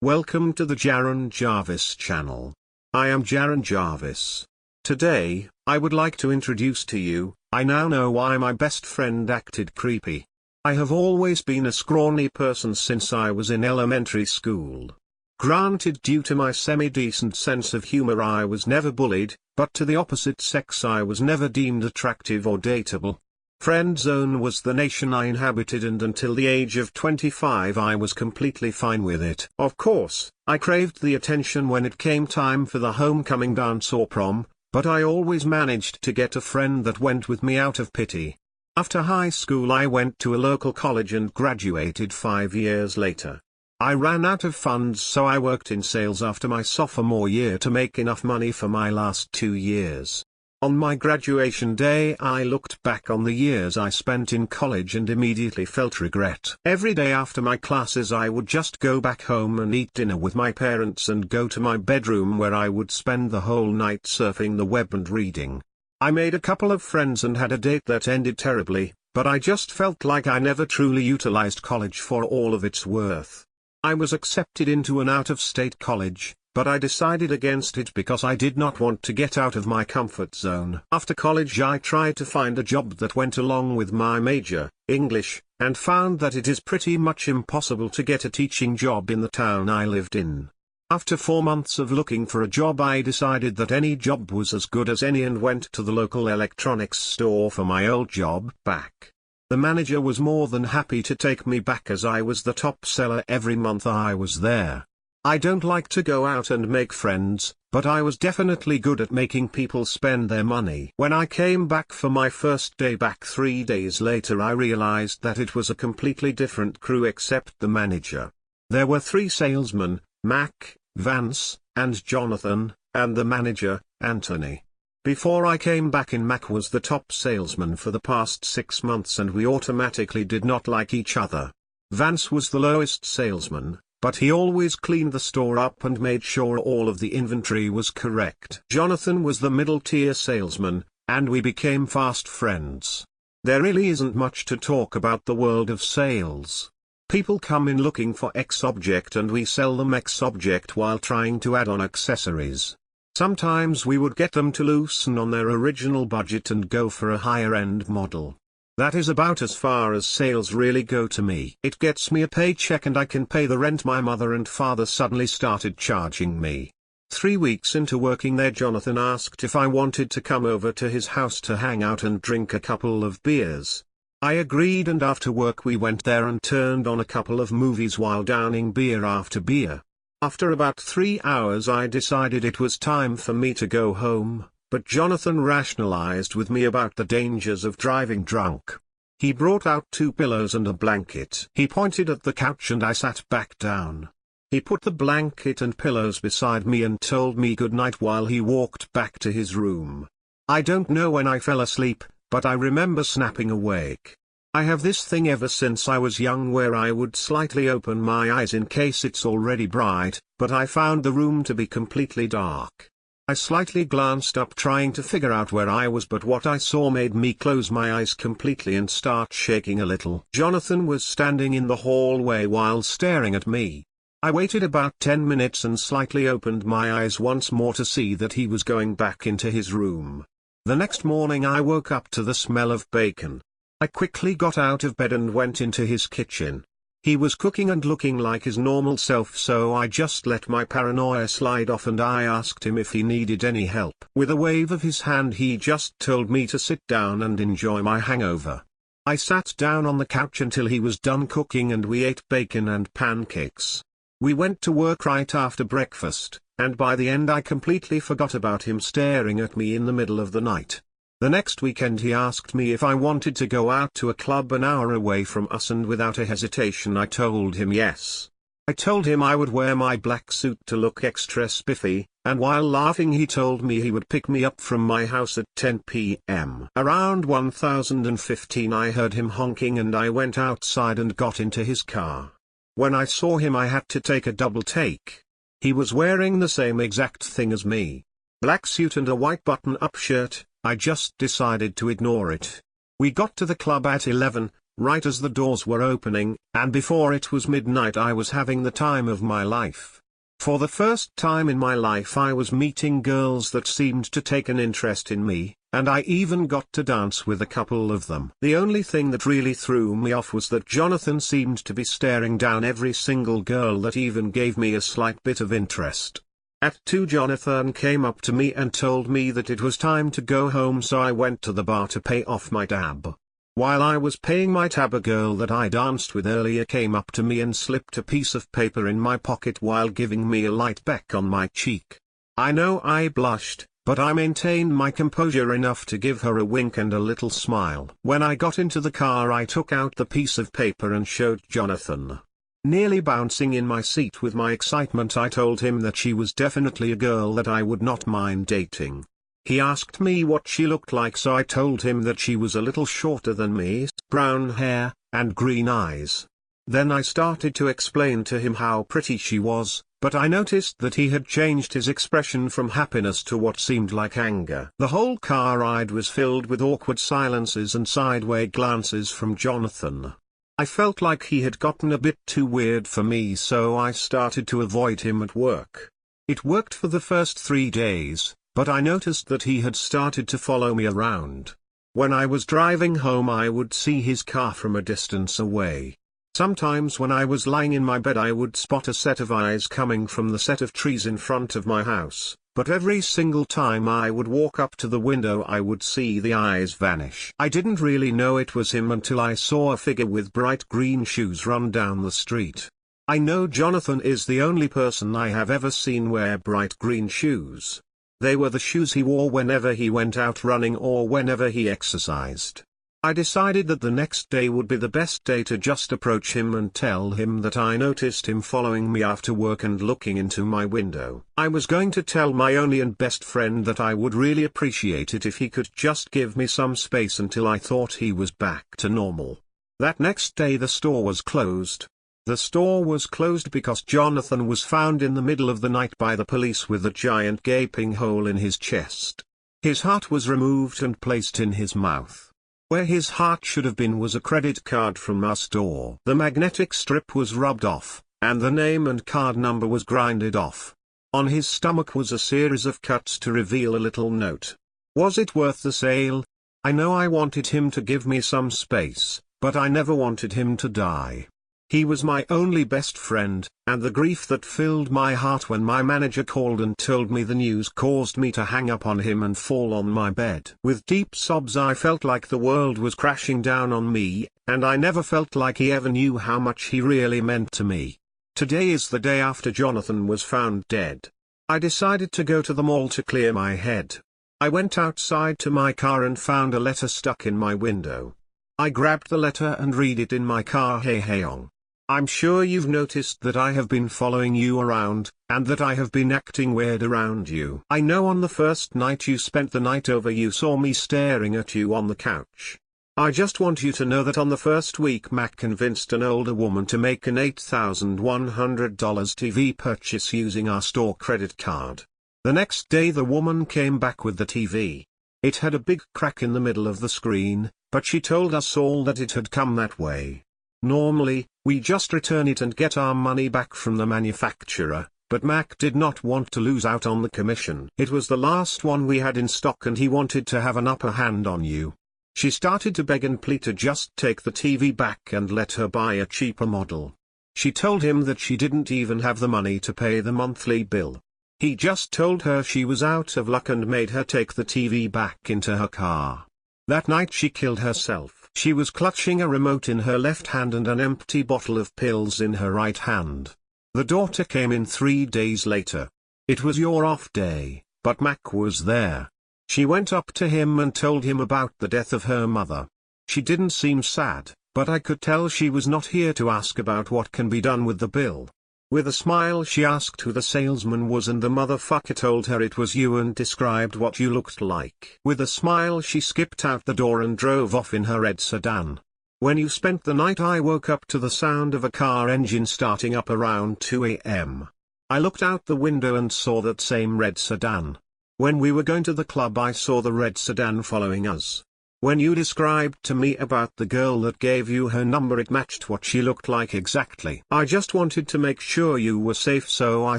Welcome to the Jaron Jarvis channel. I am Jaron Jarvis. Today, I would like to introduce to you, I now know why my best friend acted creepy. I have always been a scrawny person since I was in elementary school. Granted, due to my semi-decent sense of humor I was never bullied, but to the opposite sex I was never deemed attractive or dateable. Friend zone was the nation I inhabited, and until the age of 25 I was completely fine with it. Of course, I craved the attention when it came time for the homecoming dance or prom, but I always managed to get a friend that went with me out of pity. After high school I went to a local college and graduated 5 years later. I ran out of funds, so I worked in sales after my sophomore year to make enough money for my last 2 years. On my graduation day I looked back on the years I spent in college and immediately felt regret. Every day after my classes I would just go back home and eat dinner with my parents and go to my bedroom where I would spend the whole night surfing the web and reading. I made a couple of friends and had a date that ended terribly, but I just felt like I never truly utilized college for all of its worth. I was accepted into an out-of-state college, but I decided against it because I did not want to get out of my comfort zone. After college I tried to find a job that went along with my major, English, and found that it is pretty much impossible to get a teaching job in the town I lived in. After 4 months of looking for a job I decided that any job was as good as any and went to the local electronics store for my old job back. The manager was more than happy to take me back as I was the top seller every month I was there. I don't like to go out and make friends, but I was definitely good at making people spend their money. When I came back for my first day back 3 days later I realized that it was a completely different crew except the manager. There were 3 salesmen, Mac, Vance, and Jonathan, and the manager, Anthony. Before I came back in, Mac was the top salesman for the past 6 months and we automatically did not like each other. Vance was the lowest salesman, but he always cleaned the store up and made sure all of the inventory was correct. Jonathan was the middle-tier salesman, and we became fast friends. There really isn't much to talk about the world of sales. People come in looking for X object and we sell them X object while trying to add on accessories. Sometimes we would get them to loosen on their original budget and go for a higher-end model. That is about as far as sales really go to me. It gets me a paycheck and I can pay the rent. My mother and father suddenly started charging me. 3 weeks into working there, Jonathan asked if I wanted to come over to his house to hang out and drink a couple of beers. I agreed, and after work we went there and turned on a couple of movies while downing beer after beer. After about 3 hours I decided it was time for me to go home. But Jonathan rationalized with me about the dangers of driving drunk. He brought out 2 pillows and a blanket. He pointed at the couch and I sat back down. He put the blanket and pillows beside me and told me good night while he walked back to his room. I don't know when I fell asleep, but I remember snapping awake. I have this thing ever since I was young where I would slightly open my eyes in case it's already bright, but I found the room to be completely dark. I slightly glanced up trying to figure out where I was, but what I saw made me close my eyes completely and start shaking a little. Jonathan was standing in the hallway while staring at me. I waited about 10 minutes and slightly opened my eyes once more to see that he was going back into his room. The next morning I woke up to the smell of bacon. I quickly got out of bed and went into his kitchen. He was cooking and looking like his normal self, so I just let my paranoia slide off and I asked him if he needed any help. With a wave of his hand he just told me to sit down and enjoy my hangover. I sat down on the couch until he was done cooking and we ate bacon and pancakes. We went to work right after breakfast, and by the end I completely forgot about him staring at me in the middle of the night. The next weekend he asked me if I wanted to go out to a club an hour away from us, and without a hesitation I told him yes. I told him I would wear my black suit to look extra spiffy, and while laughing he told me he would pick me up from my house at 10 p.m. Around 1015 I heard him honking and I went outside and got into his car. When I saw him I had to take a double take. He was wearing the same exact thing as me. Black suit and a white button-up shirt. I just decided to ignore it. We got to the club at 11, right as the doors were opening, and before it was midnight I was having the time of my life. For the first time in my life I was meeting girls that seemed to take an interest in me, and I even got to dance with a couple of them. The only thing that really threw me off was that Jonathan seemed to be staring down every single girl that even gave me a slight bit of interest. At 2, Jonathan came up to me and told me that it was time to go home, so I went to the bar to pay off my tab. While I was paying my tab, a girl that I danced with earlier came up to me and slipped a piece of paper in my pocket while giving me a light peck on my cheek. I know I blushed, but I maintained my composure enough to give her a wink and a little smile. When I got into the car, I took out the piece of paper and showed Jonathan. Nearly bouncing in my seat with my excitement, I told him that she was definitely a girl that I would not mind dating. He asked me what she looked like, so I told him that she was a little shorter than me, brown hair, and green eyes. Then I started to explain to him how pretty she was, but I noticed that he had changed his expression from happiness to what seemed like anger. The whole car ride was filled with awkward silences and sideway glances from Jonathan. I felt like he had gotten a bit too weird for me, so I started to avoid him at work. It worked for the first 3 days, but I noticed that he had started to follow me around. When I was driving home, I would see his car from a distance away. Sometimes when I was lying in my bed, I would spot a set of eyes coming from the set of trees in front of my house, but every single time I would walk up to the window, I would see the eyes vanish. I didn't really know it was him until I saw a figure with bright green shoes run down the street. I know Jonathan is the only person I have ever seen wear bright green shoes. They were the shoes he wore whenever he went out running or whenever he exercised. I decided that the next day would be the best day to just approach him and tell him that I noticed him following me after work and looking into my window. I was going to tell my only and best friend that I would really appreciate it if he could just give me some space until I thought he was back to normal. That next day the store was closed. The store was closed because Jonathan was found in the middle of the night by the police with a giant gaping hole in his chest. His heart was removed and placed in his mouth. Where his heart should have been was a credit card from our store. The magnetic strip was rubbed off, and the name and card number was grinded off. On his stomach was a series of cuts to reveal a little note. Was it worth the sale? I know I wanted him to give me some space, but I never wanted him to die. He was my only best friend, and the grief that filled my heart when my manager called and told me the news caused me to hang up on him and fall on my bed. With deep sobs, I felt like the world was crashing down on me, and I never felt like he ever knew how much he really meant to me. Today is the day after Jonathan was found dead. I decided to go to the mall to clear my head. I went outside to my car and found a letter stuck in my window. I grabbed the letter and read it in my car. Hey Haeyoung, I'm sure you've noticed that I have been following you around, and that I have been acting weird around you. I know on the first night you spent the night over you saw me staring at you on the couch. I just want you to know that on the first week Mac convinced an older woman to make an $8,100 TV purchase using our store credit card. The next day the woman came back with the TV. It had a big crack in the middle of the screen, but she told us all that it had come that way. Normally, we just return it and get our money back from the manufacturer, but Mac did not want to lose out on the commission. It was the last one we had in stock and he wanted to have an upper hand on you. She started to beg and plead to just take the TV back and let her buy a cheaper model. She told him that she didn't even have the money to pay the monthly bill. He just told her she was out of luck and made her take the TV back into her car. That night she killed herself. She was clutching a remote in her left hand and an empty bottle of pills in her right hand. The daughter came in 3 days later. It was your off day, but Mac was there. She went up to him and told him about the death of her mother. She didn't seem sad, but I could tell she was not here to ask about what can be done with the bill. With a smile she asked who the salesman was and the motherfucker told her it was you and described what you looked like. With a smile she skipped out the door and drove off in her red sedan. When you spent the night I woke up to the sound of a car engine starting up around 2 a.m. I looked out the window and saw that same red sedan. When we were going to the club I saw the red sedan following us. When you described to me about the girl that gave you her number, it matched what she looked like exactly. I just wanted to make sure you were safe, so I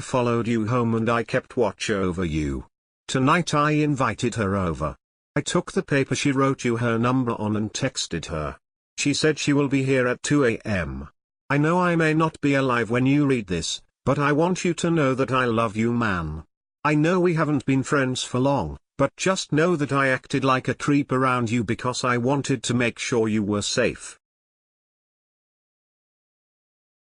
followed you home and I kept watch over you. Tonight I invited her over. I took the paper she wrote you her number on and texted her. She said she will be here at 2 a.m. I know I may not be alive when you read this, but I want you to know that I love you, man. I know we haven't been friends for long, but just know that I acted like a creep around you because I wanted to make sure you were safe.